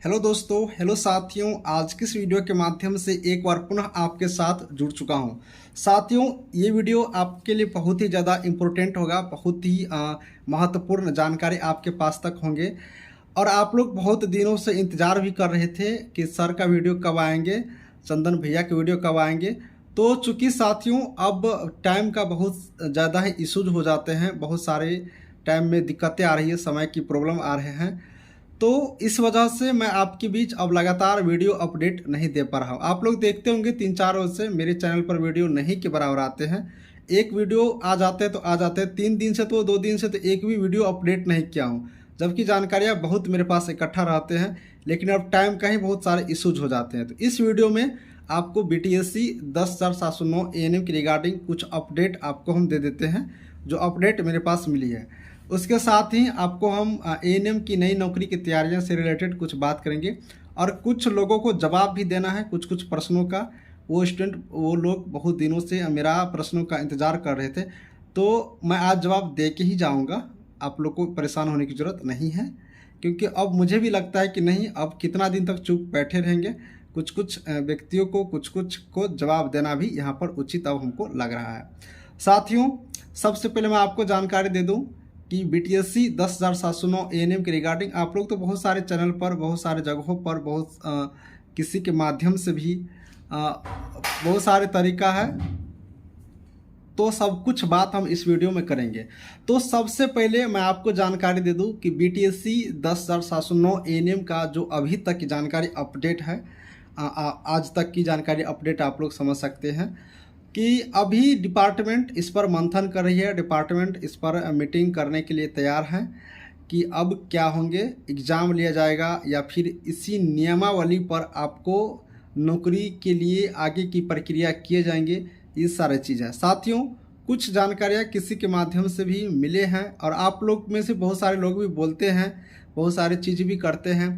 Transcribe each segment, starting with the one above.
Hello दोस्तों, hello साथियों। आज की इस वीडियो के माध्यम से एक बार पुनः आपके साथ जुड़ चुका हूं। साथियों, ये वीडियो आपके लिए बहुत ही ज़्यादा इम्पोर्टेंट होगा, बहुत ही महत्वपूर्ण जानकारी आपके पास तक होंगे। और आप लोग बहुत दिनों से इंतज़ार भी कर रहे थे कि सर का वीडियो कब आएंगे, चंदन भैया के वीडियो कब आएंगे। तो चूँकि साथियों अब टाइम का बहुत ज़्यादा ही इशूज हो जाते हैं, बहुत सारे टाइम में दिक्कतें आ रही है, समय की प्रॉब्लम आ रहे हैं। तो इस वजह से मैं आपके बीच अब लगातार वीडियो अपडेट नहीं दे पा रहा हूँ। आप लोग देखते होंगे 3-4 रोज से मेरे चैनल पर वीडियो नहीं के बराबर आते हैं। एक वीडियो आ जाते हैं तो आ जाते हैं, 3 दिन से तो 2 दिन से तो एक भी वीडियो अपडेट नहीं किया हूँ, जबकि जानकारियाँ बहुत मेरे पास इकट्ठा रहते हैं। लेकिन अब टाइम का ही बहुत सारे इशूज हो जाते हैं। तो इस वीडियो में आपको BTSC 10,709 ANM की रिगार्डिंग कुछ अपडेट आपको हम दे देते हैं, जो अपडेट मेरे पास मिली है। उसके साथ ही आपको हम ANM की नई नौकरी की तैयारियों से रिलेटेड कुछ बात करेंगे और कुछ लोगों को जवाब भी देना है कुछ कुछ प्रश्नों का। वो लोग बहुत दिनों से मेरा प्रश्नों का इंतज़ार कर रहे थे, तो मैं आज जवाब दे के ही जाऊंगा। आप लोग को परेशान होने की ज़रूरत नहीं है, क्योंकि अब मुझे भी लगता है कि नहीं, अब कितना दिन तक चुप बैठे रहेंगे। कुछ कुछ व्यक्तियों को कुछ कुछ को जवाब देना भी यहाँ पर उचित अब हमको लग रहा है। साथियों, सबसे पहले मैं आपको जानकारी दे दूँ कि BTSC 10,709 ANM के रिगार्डिंग आप लोग तो बहुत सारे चैनल पर, बहुत सारे जगहों पर, किसी के माध्यम से भी बहुत सारे तरीका है, तो सब कुछ बात हम इस वीडियो में करेंगे। तो सबसे पहले मैं आपको जानकारी दे दूं कि BTSC 10,709 ANM का जो अभी तक की जानकारी अपडेट है, आज तक की जानकारी अपडेट आप लोग समझ सकते हैं कि अभी डिपार्टमेंट इस पर मंथन कर रही है। डिपार्टमेंट इस पर मीटिंग करने के लिए तैयार है कि अब क्या होंगे, एग्ज़ाम लिया जाएगा या फिर इसी नियमावली पर आपको नौकरी के लिए आगे की प्रक्रिया किए जाएंगे। ये सारी चीज़ है। साथियों, कुछ जानकारियाँ किसी के माध्यम से भी मिले हैं और आप लोग में से बहुत सारे लोग भी बोलते हैं, बहुत सारी चीज़ भी करते हैं।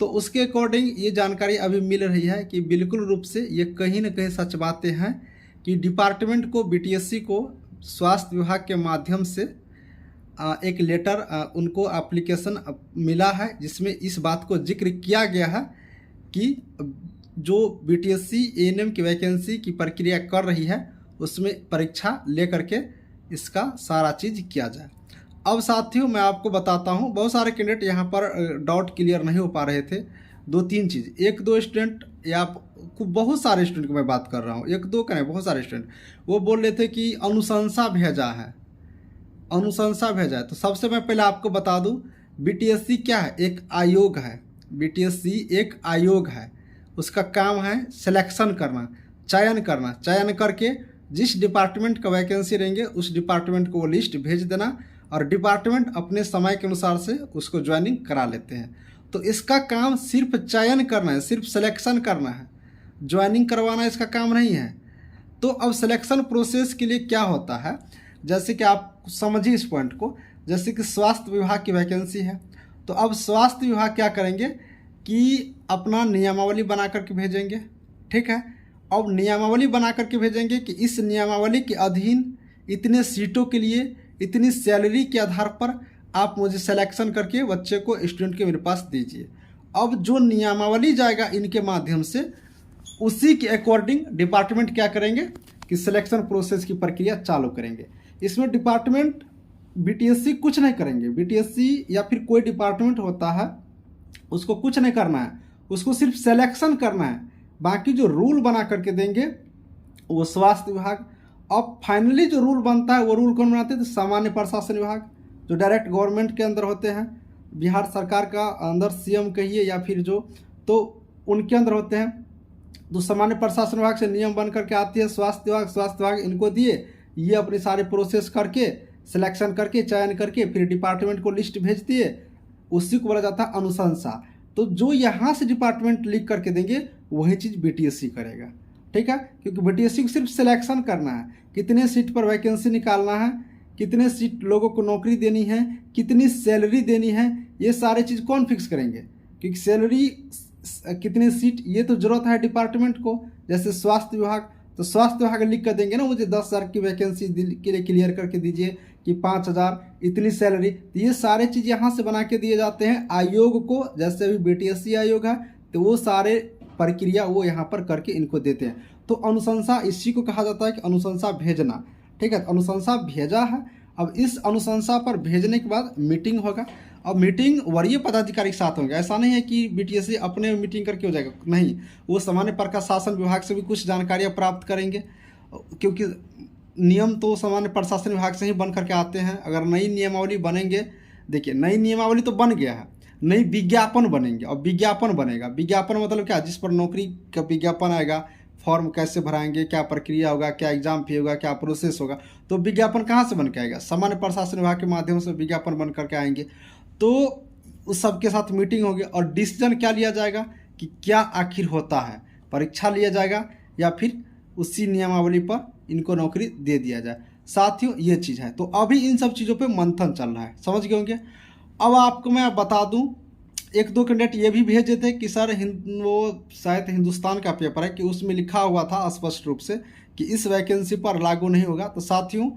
तो उसके अकॉर्डिंग ये जानकारी अभी मिल रही है कि बिल्कुल रूप से ये कहीं ना कहीं सच बातें हैं कि डिपार्टमेंट को, BTSC को स्वास्थ्य विभाग के माध्यम से एक लेटर, उनको एप्लीकेशन मिला है, जिसमें इस बात को जिक्र किया गया है कि जो BTSC ANM की वैकेंसी की प्रक्रिया कर रही है उसमें परीक्षा ले करके इसका सारा चीज़ किया जाए। अब साथियों, मैं आपको बताता हूँ, बहुत सारे कैंडिडेट यहाँ पर डाउट क्लियर नहीं हो पा रहे थे। 2-3 चीज़, 1-2 स्टूडेंट या बहुत सारे स्टूडेंट की मैं बात कर रहा हूँ, 1-2 का नहीं, बहुत सारे स्टूडेंट वो बोल रहे थे कि अनुशंसा भेजा है, अनुशंसा भेजा है। तो सबसे मैं पहले आपको बता दूं, BTSC क्या है, एक आयोग है। BTSC एक आयोग है, उसका काम है सिलेक्शन करना, चयन करना, चयन करके जिस डिपार्टमेंट का वैकेंसी रहेंगे उस डिपार्टमेंट को वो लिस्ट भेज देना और डिपार्टमेंट अपने समय के अनुसार से उसको ज्वाइनिंग करा लेते हैं। तो इसका काम सिर्फ चयन करना है, सिर्फ सिलेक्शन करना है, ज्वाइनिंग करवाना इसका काम नहीं है। तो अब सिलेक्शन प्रोसेस के लिए क्या होता है, जैसे कि आप समझिए इस पॉइंट को। जैसे कि स्वास्थ्य विभाग की वैकेंसी है, तो अब स्वास्थ्य विभाग क्या करेंगे कि अपना नियमावली बना करके भेजेंगे। ठीक है, अब नियमावली बना करके भेजेंगे कि इस नियमावली के अधीन इतने सीटों के लिए इतनी सैलरी के आधार पर आप मुझे सिलेक्शन करके बच्चे को, स्टूडेंट के मेरे पास दीजिए। अब जो नियमावली जाएगा इनके माध्यम से, उसी के अकॉर्डिंग डिपार्टमेंट क्या करेंगे कि सिलेक्शन प्रोसेस की प्रक्रिया चालू करेंगे। इसमें डिपार्टमेंट BTSC कुछ नहीं करेंगे। BTSC या फिर कोई डिपार्टमेंट होता है, उसको कुछ नहीं करना है, उसको सिर्फ सिलेक्शन करना है। बाकी जो रूल बना करके देंगे वो स्वास्थ्य विभाग। अब फाइनली जो रूल बनता है वो रूल कौन बनाते हैं, तो सामान्य प्रशासन विभाग, जो डायरेक्ट गवर्नमेंट के अंदर होते हैं, बिहार सरकार का अंदर CM कहिए या फिर जो, तो उनके अंदर होते हैं। तो सामान्य प्रशासन विभाग से नियम बन करके आती है स्वास्थ्य विभाग। स्वास्थ्य विभाग इनको दिए, ये अपनी सारी प्रोसेस करके, सिलेक्शन करके, चयन करके फिर डिपार्टमेंट को लिस्ट भेज दिए, उसी को बोला जाता है अनुशंसा। तो जो यहाँ से डिपार्टमेंट लिख करके देंगे वही चीज़ BTSC करेगा। ठीक है, क्योंकि BTSC को सिर्फ सिलेक्शन करना है, कितने सीट पर वैकेंसी निकालना है, कितने सीट लोगों को नौकरी देनी है, कितनी सैलरी देनी है, ये सारे चीज़ कौन फिक्स करेंगे, क्योंकि सैलरी, कितने सीट, ये तो जरूरत है डिपार्टमेंट को। जैसे स्वास्थ्य विभाग, तो स्वास्थ्य विभाग लिख कर देंगे ना, मुझे 10,000 की वैकेंसी के लिए क्लियर करके दीजिए कि 5,000 इतनी सैलरी। तो ये सारे चीज़ यहाँ से बना के दिए जाते हैं आयोग को। जैसे अभी बीटीएससी आयोग है तो वो सारे प्रक्रिया वो यहाँ पर करके इनको देते हैं। तो अनुशंसा इसी को कहा जाता है कि अनुशंसा भेजना। ठीक है, अनुशंसा भेजा है। अब इस अनुशंसा पर भेजने के बाद मीटिंग होगा। अब मीटिंग वरीय पदाधिकारी के साथ होगा। ऐसा नहीं है कि बीटीएससी अपने मीटिंग करके हो जाएगा, नहीं, वो सामान्य प्रशासन विभाग से भी कुछ जानकारियाँ प्राप्त करेंगे, क्योंकि नियम तो सामान्य प्रशासन विभाग से ही बन करके आते हैं। अगर नई नियमावली बनेंगे, देखिए नई नियमावली तो बन गया है, नई विज्ञापन बनेंगे। और विज्ञापन बनेगा, विज्ञापन मतलब क्या, जिस पर नौकरी का विज्ञापन आएगा, फॉर्म कैसे भराएंगे, क्या प्रक्रिया होगा, क्या एग्जाम फी होगा, क्या प्रोसेस होगा, तो विज्ञापन कहाँ से बन के आएगा, सामान्य प्रशासन विभाग के माध्यम से विज्ञापन बन करके आएंगे। तो उस सबके साथ मीटिंग होगी और डिसीजन क्या लिया जाएगा कि क्या आखिर होता है, परीक्षा लिया जाएगा या फिर उसी नियमावली पर इनको नौकरी दे दिया जाए। साथियों ये चीज़ है। तो अभी इन सब चीज़ों पे मंथन चल रहा है, समझ गए होंगे। अब आपको मैं बता दूं, एक दो कैंडिडेट ये भी भेजे थे कि सर वो शायद हिंदुस्तान का पेपर है कि उसमें लिखा हुआ था स्पष्ट रूप से कि इस वैकेंसी पर लागू नहीं होगा। तो साथियों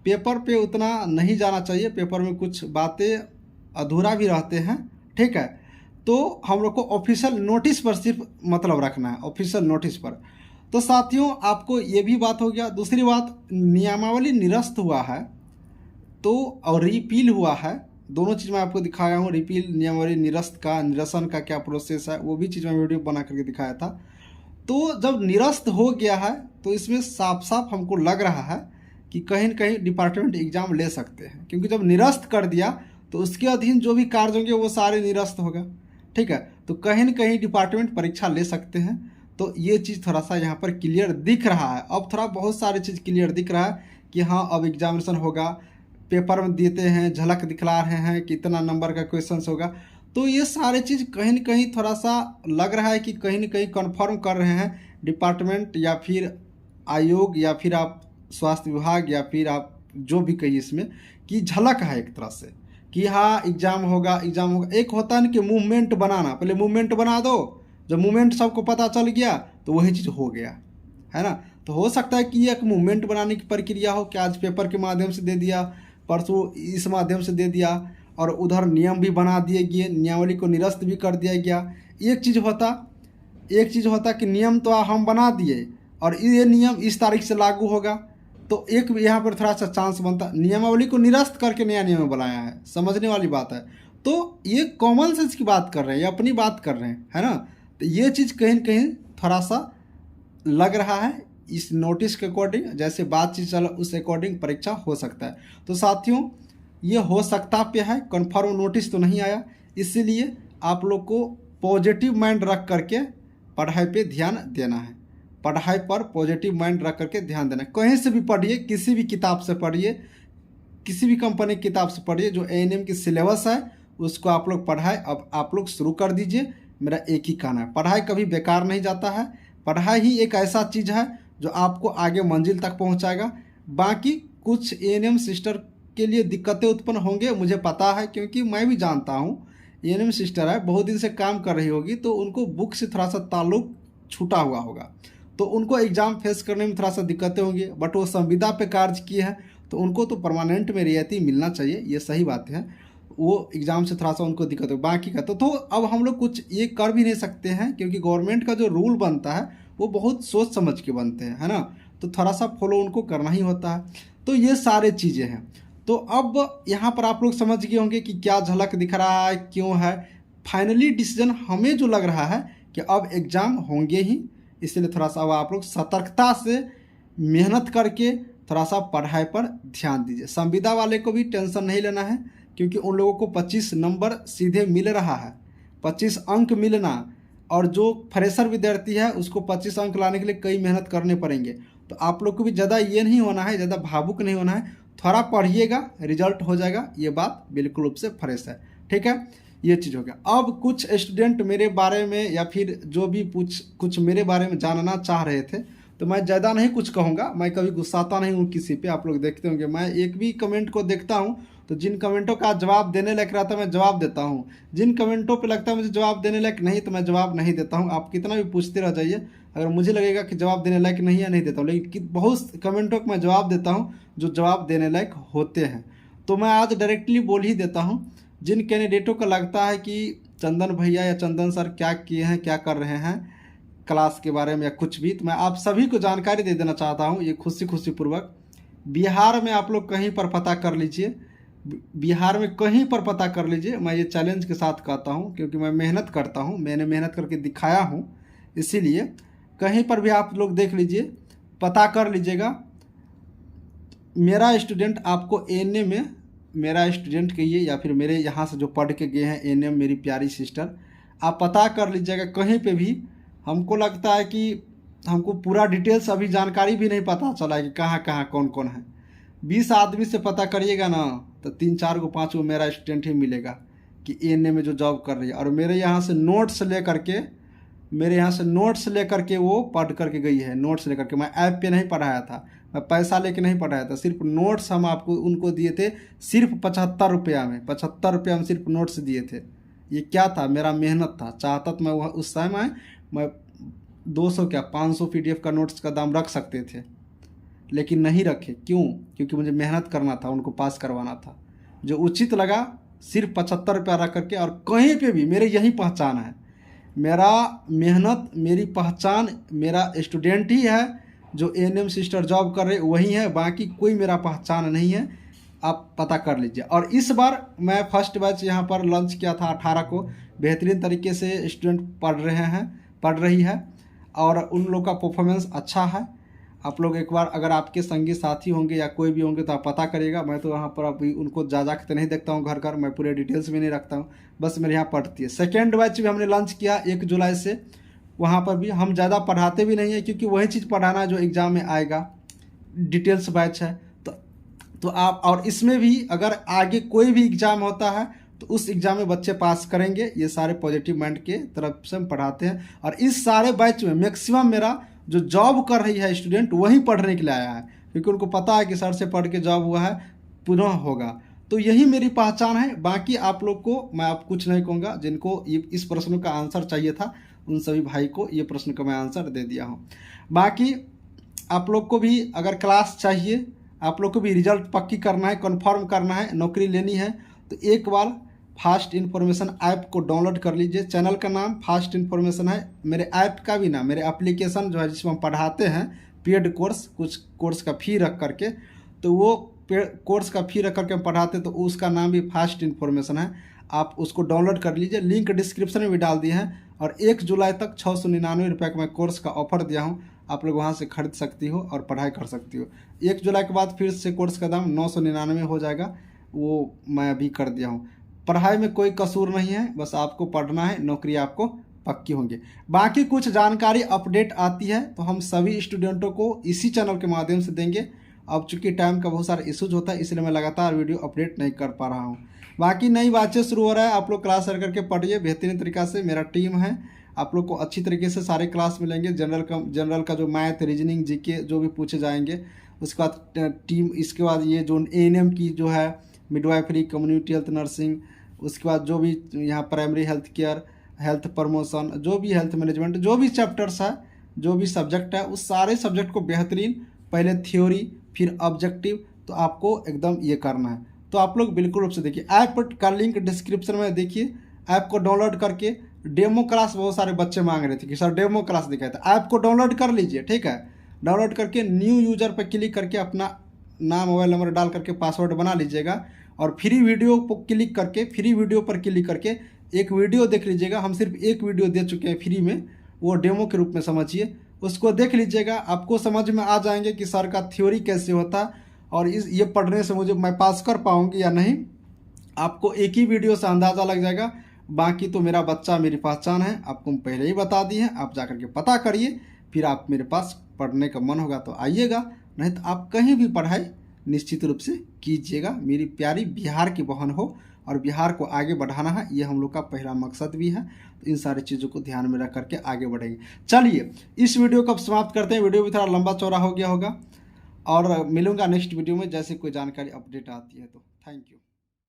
पेपर पे उतना नहीं जाना चाहिए, पेपर में कुछ बातें अधूरा भी रहते हैं। ठीक है, तो हम लोग को ऑफिशियल नोटिस पर सिर्फ मतलब रखना है, ऑफिशियल नोटिस पर। तो साथियों आपको ये भी बात हो गया। दूसरी बात, नियमावली निरस्त हुआ है तो और रिपील हुआ है, दोनों चीज़ मैं आपको दिखाया हूँ। रिपील, नियमावली निरस्त का, निरसन का क्या प्रोसेस है, वो भी चीज़ मैं वीडियो बना करके दिखाया था। तो जब निरस्त हो गया है तो इसमें साफ साफ हमको लग रहा है कि कहीं न कहीं डिपार्टमेंट एग्जाम ले सकते हैं, क्योंकि जब निरस्त कर दिया तो उसके अधीन जो भी कार्य होंगे वो सारे निरस्त होगा। ठीक है, तो कहीं न कहीं डिपार्टमेंट परीक्षा ले सकते हैं। तो ये चीज़ थोड़ा सा यहाँ पर क्लियर दिख रहा है। अब थोड़ा बहुत सारी चीज़ क्लियर दिख रहा है कि हाँ अब एग्जामिनेशन होगा, पेपर में देते हैं, झलक दिखला रहे हैं कितना नंबर का क्वेश्चंस होगा। तो ये सारे चीज़ कहीं न कहीं थोड़ा सा लग रहा है कि कहीं न कहीं कन्फर्म कर रहे हैं डिपार्टमेंट या फिर आयोग या फिर आप स्वास्थ्य विभाग या फिर आप जो भी कहिए इसमें, कि झलक है एक तरह से कि हाँ एग्ज़ाम होगा, एग्ज़ाम होगा। एक होता है ना कि मूवमेंट बनाना, पहले मूवमेंट बना दो, जब मूवमेंट सबको पता चल गया तो वही चीज़ हो गया, है ना। तो हो सकता है कि एक मूवमेंट बनाने की प्रक्रिया हो कि आज पेपर के माध्यम से दे दिया, परसों इस माध्यम से दे दिया, और उधर नियम भी बना दिए गए, नियमावली को निरस्त भी कर दिया गया। एक चीज़ होता कि नियम तो हम बना दिए और ये नियम इस तारीख से लागू होगा, तो एक यहाँ पर थोड़ा सा चांस बनता। नियमावली को निरस्त करके नया नियम बनाया है, समझने वाली बात है। तो ये कॉमन सेंस की बात कर रहे हैं, अपनी बात कर रहे हैं, है ना। तो ये चीज़ कहीं न कहीं थोड़ा सा लग रहा है इस नोटिस के अकॉर्डिंग, जैसे बातचीत चला उस अकॉर्डिंग परीक्षा हो सकता है। तो साथियों ये हो सकता पे है, कन्फर्म नोटिस तो नहीं आया, इसीलिए आप लोग को पॉजिटिव माइंड रख करके पढ़ाई पे ध्यान देना है। पढ़ाई पर पॉजिटिव माइंड रख करके ध्यान देना है। कहीं से भी पढ़िए, किसी भी किताब से पढ़िए, किसी भी कंपनी की किताब से पढ़िए, जो एएनएम की सिलेबस है उसको आप लोग पढ़ाई अब आप लोग शुरू कर दीजिए। मेरा एक ही कहना है, पढ़ाई कभी बेकार नहीं जाता है। पढ़ाई ही एक ऐसा चीज़ है जो आपको आगे मंजिल तक पहुंचाएगा। बाकी कुछ एएनएम सिस्टर के लिए दिक्कतें उत्पन्न होंगे, मुझे पता है, क्योंकि मैं भी जानता हूं। एएनएम सिस्टर है, बहुत दिन से काम कर रही होगी, तो उनको बुक से थोड़ा सा ताल्लुक छूटा हुआ होगा, तो उनको एग्ज़ाम फेस करने में थोड़ा सा दिक्कतें होंगी। बट वो संविदा पे कार्य किए हैं तो उनको तो परमानेंट में रियायती मिलना चाहिए, ये सही बात है। वो एग्ज़ाम से थोड़ा सा उनको दिक्कत हो, बाकी का तो अब हम लोग कुछ ये कर भी नहीं सकते हैं, क्योंकि गवर्नमेंट का जो रूल बनता है वो बहुत सोच समझ के बनते हैं, है ना। तो थोड़ा सा फॉलो उनको करना ही होता है। तो ये सारे चीज़ें हैं। तो अब यहाँ पर आप लोग समझ गए होंगे कि क्या झलक दिख रहा है, क्यों है। फाइनली डिसीजन हमें जो लग रहा है कि अब एग्ज़ाम होंगे ही, इसलिए थोड़ा सा अब आप लोग सतर्कता से मेहनत करके थोड़ा सा पढ़ाई पर ध्यान दीजिए। संविदा वाले को भी टेंशन नहीं लेना है, क्योंकि उन लोगों को 25 नंबर सीधे मिल रहा है, 25 अंक मिलना, और जो फ्रेशर विद्यार्थी है उसको 25 अंक लाने के लिए कई मेहनत करने पड़ेंगे। तो आप लोग को भी ज़्यादा ये नहीं होना है, ज़्यादा भावुक नहीं होना है, थोड़ा पढ़िएगा, रिजल्ट हो जाएगा, ये बात बिल्कुल रूप से फ्रेश है। ठीक है, ये चीज़ हो गया। अब कुछ स्टूडेंट मेरे बारे में या फिर जो भी कुछ मेरे बारे में जानना चाह रहे थे, तो मैं ज़्यादा नहीं कुछ कहूँगा, मैं कभी गुस्साता नहीं हूँ किसी पे। आप लोग देखते होंगे मैं एक भी कमेंट को देखता हूँ, तो जिन कमेंटों का जवाब देने लायक रहता है मैं जवाब देता हूँ, जिन कमेंटों पे लगता है मुझे जवाब देने लायक नहीं तो मैं जवाब नहीं देता हूँ। आप कितना भी पूछते रह जाइए, अगर मुझे लगेगा कि जवाब देने लायक नहीं है नहीं देता हूँ, लेकिन बहुत कमेंटों को मैं जवाब देता हूँ जो जवाब देने लायक होते हैं। तो मैं आज डायरेक्टली बोल ही देता हूँ, जिन कैंडिडेटों को लगता है कि चंदन भैया या चंदन सर क्या किए हैं, क्या कर रहे हैं क्लास के बारे में या कुछ भी, तो मैं आप सभी को जानकारी दे देना चाहता हूँ ये खुशी पूर्वक। बिहार में आप लोग कहीं पर पता कर लीजिए, बिहार में कहीं पर पता कर लीजिए, मैं ये चैलेंज के साथ कहता हूँ क्योंकि मैं मेहनत करता हूँ, मैंने मेहनत करके दिखाया हूँ, इसीलिए कहीं पर भी आप लोग देख लीजिए, पता कर लीजिएगा। मेरा स्टूडेंट आपको एएनएम में, मेरा स्टूडेंट कहिए या फिर मेरे यहाँ से जो पढ़ के गए हैं एएनएम, मेरी प्यारी सिस्टर, आप पता कर लीजिएगा कहीं पे भी। हमको लगता है कि हमको पूरा डिटेल्स अभी जानकारी भी नहीं पता चला है कि कहाँ कहाँ कौन कौन है। 20 आदमी से पता करिएगा ना तो 3-4 को 5 को मेरा स्टूडेंट ही मिलेगा कि एएनएम में जो जॉब कर रही है। और मेरे यहाँ से नोट्स ले करके वो पढ़ करके गई है, नोट्स ले करके। मैं ऐप पे नहीं पढ़ाया था, मैं पैसा लेके नहीं पढ़ाया था, सिर्फ नोट्स हम आपको उनको दिए थे सिर्फ 75 रुपया में, 75 रुपया में सिर्फ नोट्स दिए थे। ये क्या था, मेरा मेहनत था। चाहता तो मैं वह उस समय मैं 200 क्या 500 PDF का नोट्स का दाम रख सकते थे, लेकिन नहीं रखे। क्यों? क्योंकि मुझे मेहनत करना था, उनको पास करवाना था। जो उचित लगा सिर्फ 75 रुपया रख करके। और कहीं पे भी मेरे यही पहचान है, मेरा मेहनत, मेरी पहचान मेरा स्टूडेंट ही है। जो एएनएम सिस्टर जॉब कर रहे वही है, बाकी कोई मेरा पहचान नहीं है, आप पता कर लीजिए। और इस बार मैं फर्स्ट बैच यहाँ पर लॉन्च किया था 18 को। बेहतरीन तरीके से स्टूडेंट पढ़ रही है और उन लोग का परफॉर्मेंस अच्छा है। आप लोग एक बार अगर आपके संगी साथी होंगे या कोई भी होंगे तो आप पता करिएगा। मैं तो वहाँ पर अभी उनको जा के तो नहीं देखता हूँ घर, मैं पूरे डिटेल्स भी नहीं रखता हूँ, बस मेरे यहाँ पढ़ती है। सेकेंड बैच भी हमने लॉन्च किया 1 जुलाई से। वहाँ पर भी हम ज़्यादा पढ़ाते भी नहीं है क्योंकि वही चीज़ पढ़ाना जो एग्ज़ाम में आएगा। डिटेल्स बैच है तो आप, और इसमें भी अगर आगे कोई भी एग्ज़ाम होता है तो उस एग्ज़ाम में बच्चे पास करेंगे। ये सारे पॉजिटिव माइंड के तरफ से हम पढ़ाते हैं। और इस सारे बैच में मैक्सिमम मेरा जो जॉब कर रही है स्टूडेंट वही पढ़ने के लिए आया है, क्योंकि उनको पता है कि सर से पढ़ के जॉब हुआ है, पुनः होगा। तो यही मेरी पहचान है। बाकी आप लोग को मैं आप कुछ नहीं कहूँगा। जिनको इस प्रश्न का आंसर चाहिए था उन सभी भाई को ये प्रश्न का मैं आंसर दे दिया हूँ। बाकी आप लोग को भी अगर क्लास चाहिए, आप लोग को भी रिजल्ट पक्की करना है, कन्फर्म करना है, नौकरी लेनी है, तो एक बार फास्ट इन्फॉर्मेशन ऐप को डाउनलोड कर लीजिए। चैनल का नाम फास्ट इन्फॉर्मेशन है, मेरे ऐप का भी नाम, मेरे एप्लीकेशन जो है जिसमें हम पढ़ाते हैं पेड कोर्स, कुछ कोर्स का फ़ी रख करके, तो वो कोर्स का फ़ी रख करके हम पढ़ाते तो उसका नाम भी फास्ट इन्फॉर्मेशन है। आप उसको डाउनलोड कर लीजिए, लिंक डिस्क्रिप्शन में भी डाल दिए हैं। और 1 जुलाई तक 699 रुपये का मैं कोर्स का ऑफर दिया हूँ, आप लोग वहाँ से खरीद सकती हो और पढ़ाई कर सकती हो। 1 जुलाई के बाद फिर से कोर्स का दाम 999 हो जाएगा, वो मैं अभी कर दिया हूँ। पढ़ाई में कोई कसूर नहीं है, बस आपको पढ़ना है, नौकरी आपको पक्की होंगी। बाकी कुछ जानकारी अपडेट आती है तो हम सभी स्टूडेंटों को इसी चैनल के माध्यम से देंगे। अब चूंकि टाइम का बहुत सारा इशूज होता है इसलिए मैं लगातार वीडियो अपडेट नहीं कर पा रहा हूँ। बाकी नई बातचीत शुरू हो रहा है, आप लोग क्लास करके पढ़िए बेहतरीन तरीक़ा से। मेरा टीम है, आप लोग को अच्छी तरीके से सारे क्लास मिलेंगे। जनरल का जो मैथ, रीजनिंग, जीके जो भी पूछे जाएंगे। उसके बाद टीम, इसके बाद ये जो एएनएम की जो है मिडवाइफरी, कम्युनिटी हेल्थ नर्सिंग, उसके बाद जो भी यहाँ primary health care, health promotion, जो भी हेल्थ मैनेजमेंट, जो भी चैप्टर्स है, जो भी सब्जेक्ट है, उस सारे सब्जेक्ट को बेहतरीन, पहले थ्योरी फिर ऑब्जेक्टिव, तो आपको एकदम ये करना है। तो आप लोग बिल्कुल रूप से देखिए, ऐप का लिंक डिस्क्रिप्शन में देखिए। ऐप को डाउनलोड करके डेमो क्लास बहुत सारे बच्चे मांग रहे थे कि सर डेमो क्लास दिखाए, तो ऐप को डाउनलोड कर लीजिए, ठीक है। डाउनलोड करके न्यू यूजर पर क्लिक करके अपना नाम, मोबाइल नंबर डाल करके पासवर्ड बना लीजिएगा और फ्री वीडियो पर क्लिक करके एक वीडियो देख लीजिएगा। हम सिर्फ एक वीडियो दे चुके हैं फ्री में, वो डेमो के रूप में समझिए, उसको देख लीजिएगा। आपको समझ में आ जाएंगे कि सर का थ्योरी कैसे होता और ये पढ़ने से मुझे मैं पास कर पाऊंगी या नहीं, आपको एक ही वीडियो से अंदाज़ा लग जाएगा। बाकी तो मेरा बच्चा मेरी पहचान है, आपको पहले ही बता दी है, आप जा करके पता करिए, फिर आप मेरे पास पढ़ने का मन होगा तो आइएगा, नहीं तो आप कहीं भी पढ़ाई निश्चित रूप से कीजिएगा। मेरी प्यारी बिहार की बहन हो और बिहार को आगे बढ़ाना है, ये हम लोग का पहला मकसद भी है। तो इन सारी चीज़ों को ध्यान में रख करके आगे बढ़ेंगे। चलिए इस वीडियो को अब समाप्त करते हैं। वीडियो भी थोड़ा लंबा चौड़ा हो गया होगा और मिलूंगा नेक्स्ट वीडियो में जैसे कोई जानकारी अपडेट आती है तो। Thank you.